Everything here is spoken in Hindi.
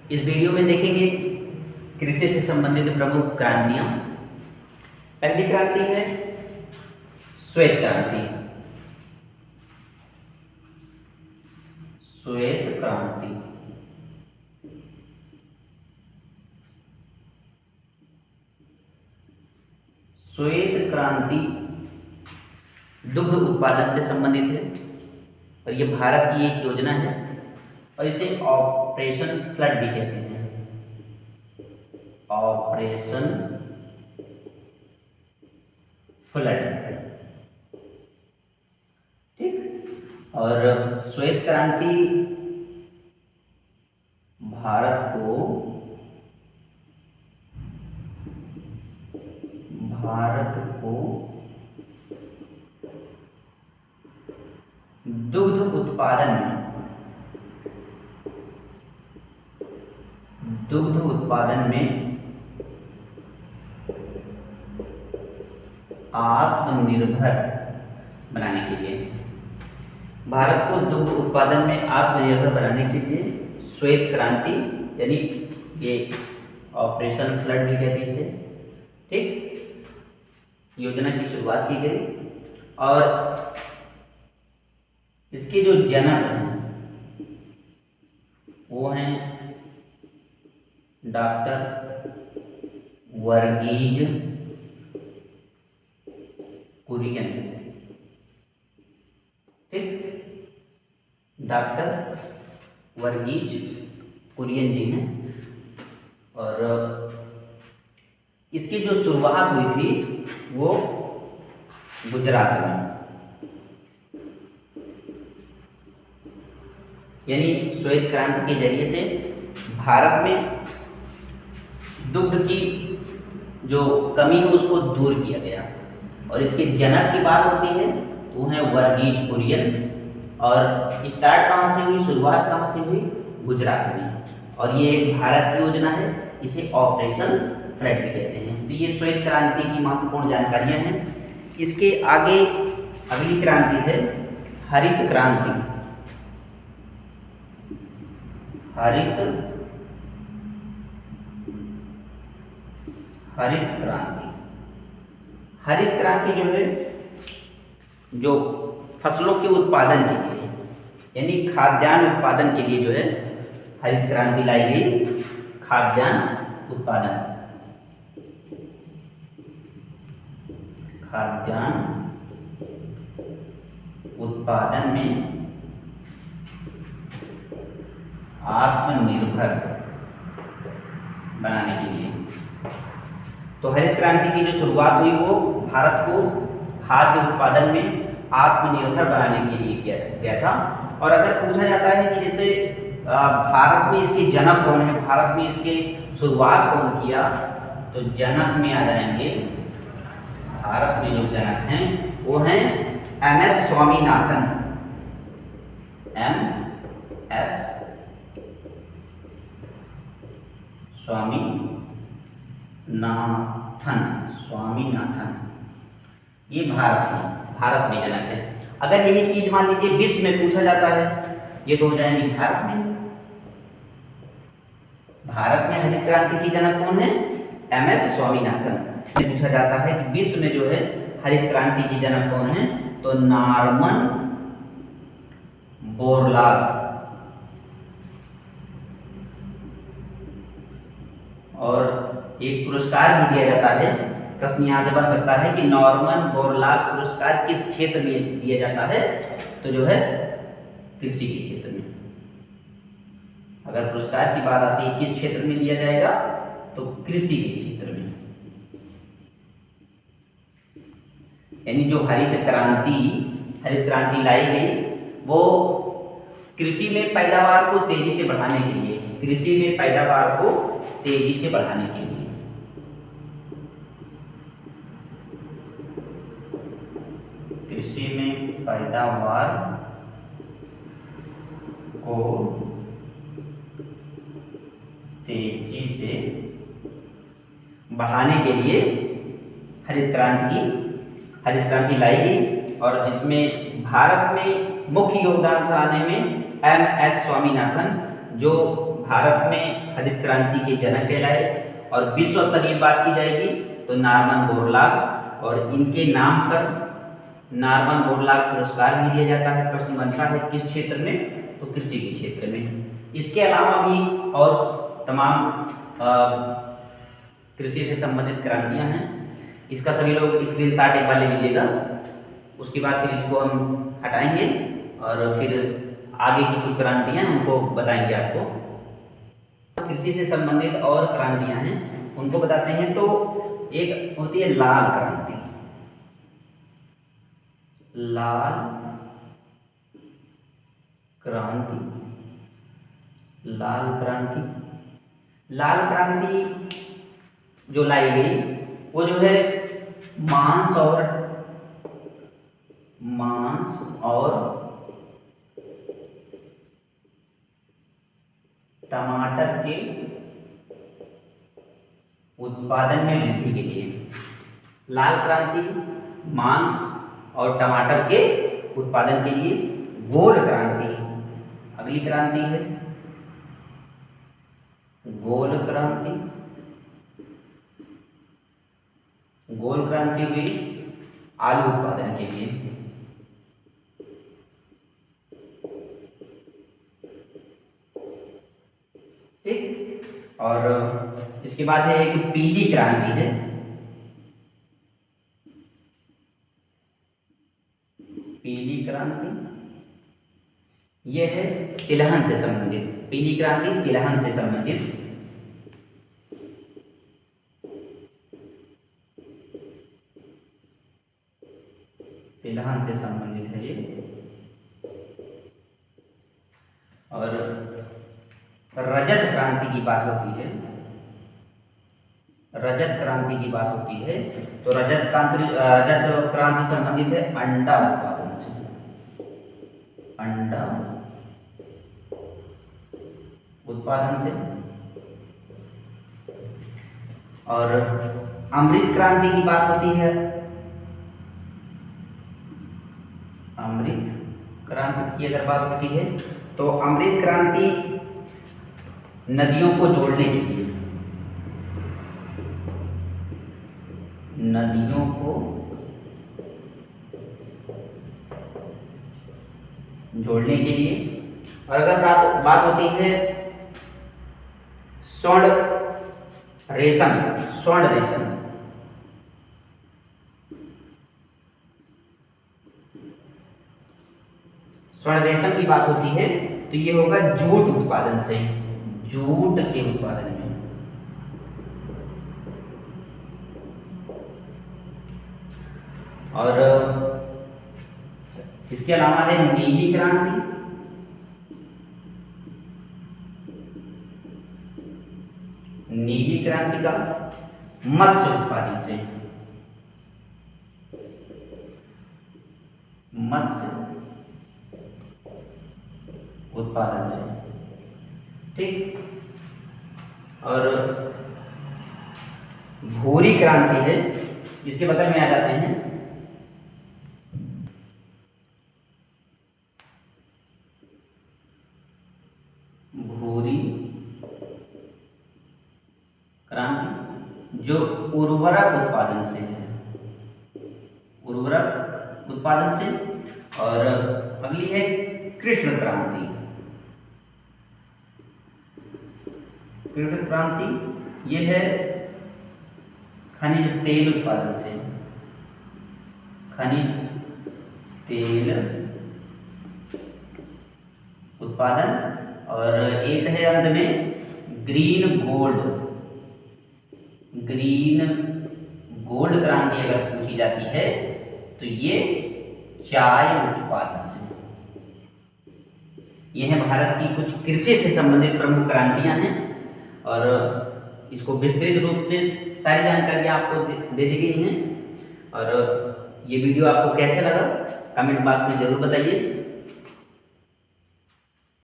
इस वीडियो में देखेंगे कृषि से संबंधित प्रमुख क्रांतियां। पहली क्रांति है श्वेत क्रांति। श्वेत क्रांति श्वेत क्रांति दुग्ध उत्पादन से संबंधित है और ये भारत की एक योजना है और इसे ऑपरेशन फ्लड भी कहते हैं। ऑपरेशन फ्लड, ठीक। और श्वेत क्रांति भारत को दुग्ध उत्पादन में आत्मनिर्भर बनाने के लिए, भारत को दुग्ध उत्पादन में आत्मनिर्भर बनाने के लिए श्वेत क्रांति यानी ये ऑपरेशन फ्लड भी कहते हैं इसे, ठीक, योजना की शुरुआत की गई। और इसके जो जनक हैं वो हैं डॉक्टर वर्गीज कुरियन, ठीक, डॉक्टर वर्गीज कुरियन जी हैं। और इसकी जो शुरुआत हुई थी वो गुजरात में, यानी श्वेत क्रांति के जरिए से भारत में दुग्ध की जो कमी है उसको दूर किया गया। और इसके जनक की बात होती है तो वो हैं वर्गीज कुरियन। और स्टार्ट कहाँ से हुई, शुरुआत कहाँ से हुई, गुजरात में। और ये एक भारत की योजना है, इसे ऑपरेशन फ्लड भी कहते हैं। तो ये श्वेत क्रांति की महत्वपूर्ण जानकारियां हैं। इसके आगे अगली क्रांति है हरित क्रांति। हरित क्रांति जो है, जो फसलों के उत्पादन के लिए यानी खाद्यान्न उत्पादन के लिए जो है हरित क्रांति लाई गई। खाद्यान्न उत्पादन में आत्मनिर्भर बनाने के लिए। तो हरित क्रांति की जो शुरुआत हुई वो भारत को खाद्य उत्पादन में आत्मनिर्भर बनाने के लिए किया गया था। और अगर पूछा जाता है कि जैसे भारत में इसके जनक कौन है, भारत में इसके शुरुआत कौन किया, तो जनक में आ जाएंगे, भारत में जो जनक हैं वो हैं MS स्वामीनाथन। स्वामीनाथन ये भारत में जनक है। अगर यही चीज मान लीजिए विश्व में पूछा जाता है, ये तो हो जाएंगे भारत में हरित क्रांति की जनक कौन है, MS स्वामीनाथन। पूछा जाता है कि विश्व में जो है हरित क्रांति की जनक कौन है, तो नॉर्मन बोरलॉग। और एक पुरस्कार भी दिया जाता है, प्रश्न यहाँ से बन सकता है कि नॉर्मन बोरलॉग पुरस्कार किस क्षेत्र में दिया जाता है, तो जो है कृषि के क्षेत्र में। अगर पुरस्कार की बात आती है किस क्षेत्र में दिया जाएगा, तो कृषि के क्षेत्र में। यानी जो हरित क्रांति लाई गई वो कृषि में पैदावार को तेजी से बढ़ाने के लिए, हरित क्रांति लाई गई। और जिसमें भारत में मुख्य योगदान कराने में MS स्वामीनाथन, जो भारत में हरित क्रांति के जनक कहलाए। और विश्व स्तर की बात की जाएगी तो नॉर्मन बोरलॉग, और इनके नाम पर नॉर्मन बोरलॉग पुरस्कार भी दिया जाता है। प्रश्न बनता है किस क्षेत्र में, तो कृषि के क्षेत्र में। इसके अलावा भी और तमाम कृषि से संबंधित क्रांतियां हैं। इसका सभी लोग स्क्रीनशॉट एक बार ले लीजिएगा, उसके बाद फिर इसको हम हटाएंगे और फिर आगे की कुछ क्रांतियां उनको बताएंगे आपको। कृषि से संबंधित और क्रांतियां हैं उनको बताते हैं। तो एक होती है लाल क्रांति। लाल क्रांति, लाल क्रांति, लाल क्रांति जो लाई गई वो जो है मांस और टमाटर के उत्पादन में वृद्धि के लिए। लाल क्रांति मांस और टमाटर के उत्पादन के लिए। गोल क्रांति, अगली क्रांति है गोल क्रांति। गोल क्रांति हुई आलू उत्पादन के लिए। ठीक, और इसके बाद है एक पीली क्रांति है। पीली क्रांति यह है तिलहन से संबंधित। पीली क्रांति तिलहन से संबंधित। तिलहन से संबंधित है ये। और रजत क्रांति की बात होती है। रजत क्रांति की बात होती है तो रजत क्रांति संबंधित है अंडा उत्पादन से। अंडा उत्पादन से। और अमृत क्रांति की बात होती है। अमृत क्रांति की अगर बात होती है तो अमृत क्रांति नदियों को जोड़ने के लिए, नदियों को जोड़ने के लिए। और अगर बात होती है स्वर्ण रेशम, स्वर्ण रेशम, स्वर्ण रेशम की बात होती है तो ये होगा जूट उत्पादन से, जूट के उत्पादन में। और इसके अलावा है नीली क्रांति। नीली क्रांति का मत्स्य उत्पादन से, मत्स्य उत्पादन से। ठीक, और भूरी क्रांति है, इसके बदल में आ जाते हैं भूरी क्रांति जो उर्वरक उत्पादन से है, उर्वरक उत्पादन से। और अगली है कृष्ण क्रांति। कृष्ण क्रांति यह है खनिज तेल उत्पादन से, खनिज तेल उत्पादन। और एक है अंत में ग्रीन गोल्ड। ग्रीन गोल्ड क्रांति अगर पूछी जाती है तो ये चाय उत्पादन से। ये है भारत की कुछ कृषि से संबंधित प्रमुख क्रांतियां हैं। और इसको विस्तृत रूप से सारी जानकारियाँ आपको दे दी गई हैं। और ये वीडियो आपको कैसे लगा कमेंट बॉक्स में ज़रूर बताइए।